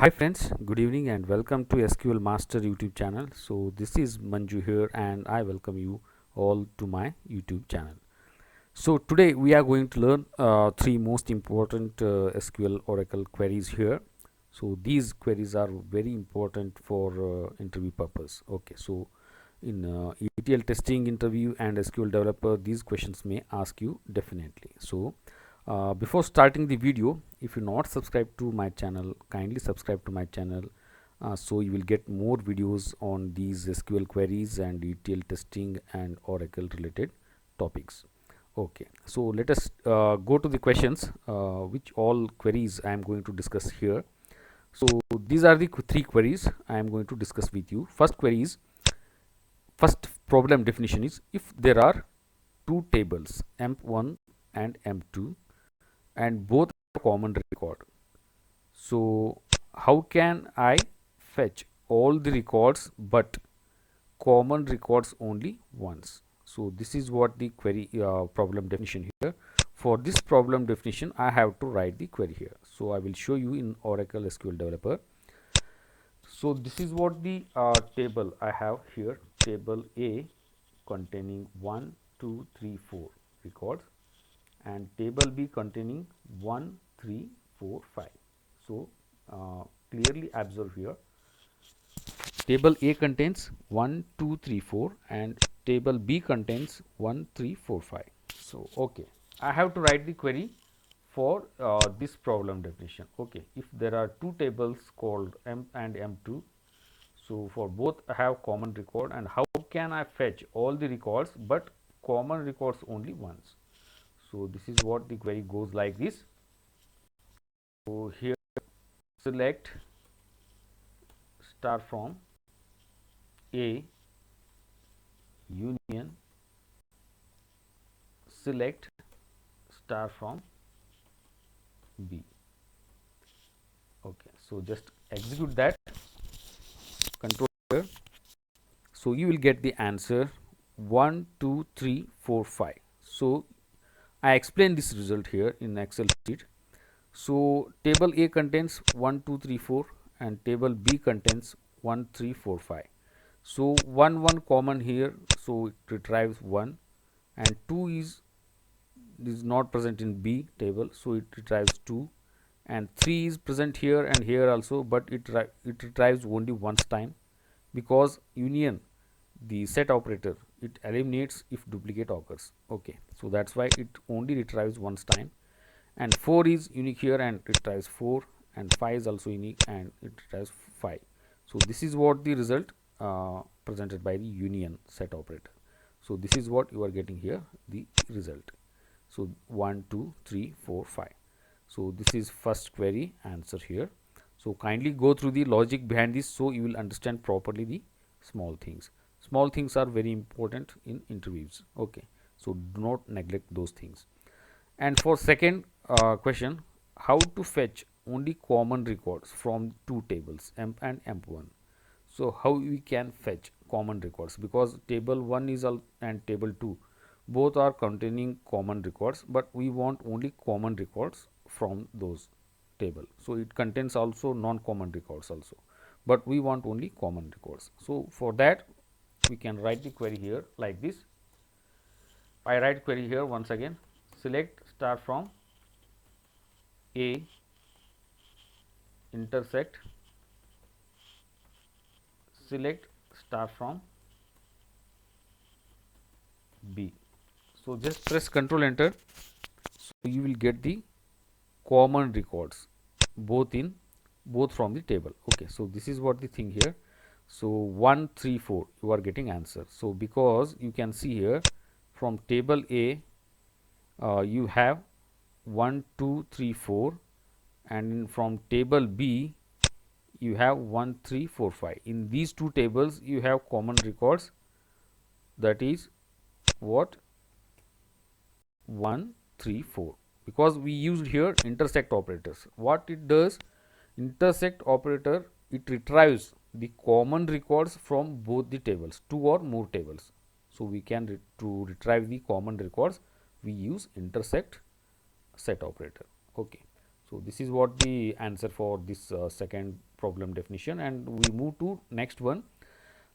Hi friends, good evening and welcome to SQL Master YouTube channel. So this is Manju here and I welcome you all to my YouTube channel. So today we are going to learn three most important SQL Oracle queries here. So these queries are very important for interview purpose. Okay, so in ETL testing interview and SQL developer, these questions may ask you definitely. So before starting the video, if you're not subscribed to my channel, kindly subscribe to my channel so you will get more videos on these SQL queries and ETL testing and Oracle related topics. Okay, so let us go to the questions which all queries I am going to discuss here. So these are the three queries I am going to discuss with you. First query is, first problem definition is, if there are two tables M1 and M2 and both have common record, so how can I fetch all the records but common records only once? So this is what the query problem definition here. For this problem definition I have to write the query here, so I will show you in Oracle SQL Developer. So this is what the table I have here, table A containing 1 2 3 4 records and table B containing 1 3 4 5. So clearly observe here, table A contains 1 2 3 4 and table B contains 1 3 4 5. So okay, I have to write the query for this problem definition. Okay, if there are two tables called M and M2, so for both I have common record, and how can I fetch all the records but common records only once? So this is what the query goes like this. So here select star from A union select star from B. Okay, so just execute that, control here. So you will get the answer 1 2 3 4 5. So I explain this result here in Excel sheet. So table A contains 1 2 3 4 and table B contains 1 3 4 5. So 1 common here, so it retrieves 1, and 2 is not present in B table, so it retrieves 2, and 3 is present here and here also, but it retrieves only once time, because union, the set operator, it eliminates if duplicate occurs. Okay, so that's why it only retrieves once time, and 4 is unique here and it retrieves 4, and 5 is also unique and it retrieves 5. So this is what the result presented by the union set operator. So this is what you are getting here, the result. So 1 2 3 4 5. So this is first query answer here. So kindly go through the logic behind this so you will understand properly the small things. Small things are very important in interviews. Okay, so do not neglect those things. And for second question, how to fetch only common records from two tables M and M1. So how we can fetch common records, because table 1 is and table 2 both are containing common records, but we want only common records from those table. So it contains also non-common records also, but we want only common records. So for that we can write the query here like this. I write query here once again, select star from A intersect select star from B. So just press Ctrl Enter. So you will get the common records both from the table. Okay, so this is what the thing here. So 1 3 4 you are getting answer. So because you can see here from table A you have 1 2 3 4, and from table B you have 1 3 4 5. In these two tables you have common records, that is what 1 3 4, because we used here intersect operators. What it does, intersect operator, it retrieves the common records from both the tables, two or more tables. So we can to retrieve the common records we use intersect set operator. Okay, So this is what the answer for this second problem definition, and we move to next one.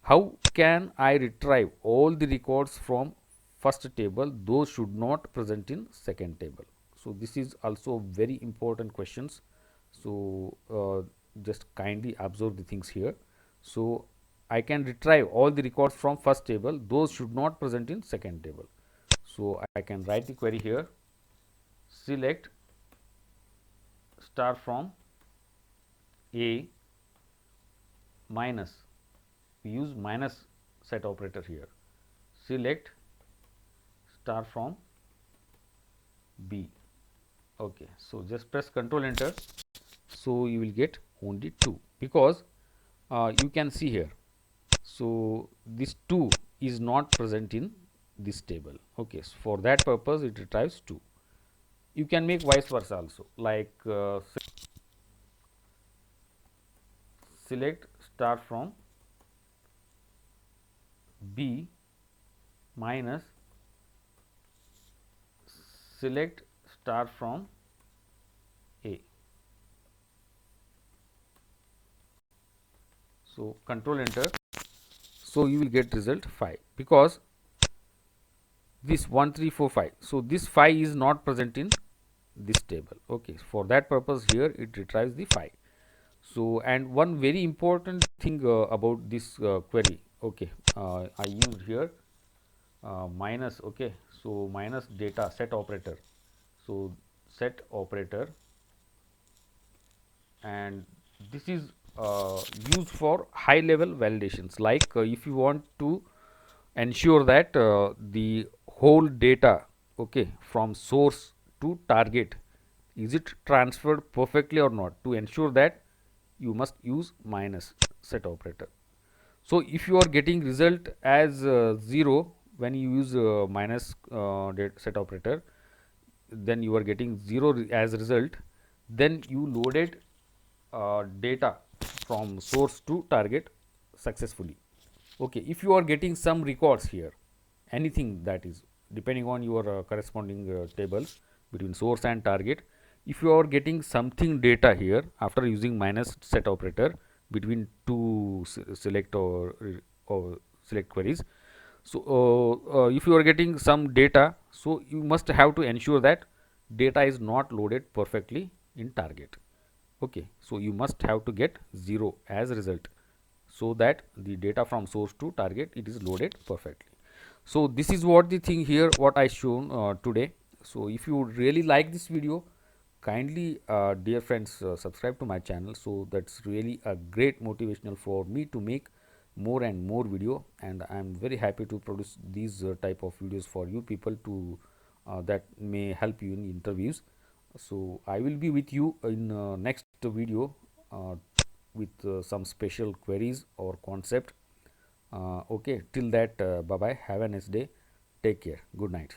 How can I retrieve all the records from first table? Those should not present in second table. So this is also very important questions. So just kindly observe the things here. So I can retrieve all the records from first table. Those should not present in second table. So I can write the query here. Select star from A minus, we use minus set operator here. Select star from B. Okay, so just press Control Enter. So you will get only 2, because you can see here. So this 2 is not present in this table. Okay, so for that purpose it retrieves 2. You can make vice versa also, like select star from B minus select star from A. So Control Enter. So you will get result 5, because this 1 3 4 5. So this 5 is not present in this table. Okay, for that purpose here it retrieves the 5. So, and one very important thing about this query. Okay, I used here minus. Okay, so minus data set operator. So set operator, and this is used for high level validations, like if you want to ensure that the whole data, okay, from source to target, is it transferred perfectly or not. To ensure that, you must use minus set operator. So if you are getting result as 0 when you use minus set operator, then you are getting 0 as result, then you loaded data from source to target successfully. Okay, if you are getting some records here, anything that is depending on your corresponding tables between source and target, if you are getting something data here after using minus set operator between two select or select queries, so if you are getting some data, so you must have to ensure that data is not loaded perfectly in target. Okay, so you must have to get 0 as result, so that the data from source to target, it is loaded perfectly. So this is what the thing here what I shown today. So if you really like this video, kindly dear friends, subscribe to my channel. So that's really a great motivational for me to make more and more video, and I am very happy to produce these type of videos for you people to that may help you in interviews. So I will be with you in next video with some special queries or concept. Okay, till that, bye bye, have a nice day, take care, good night.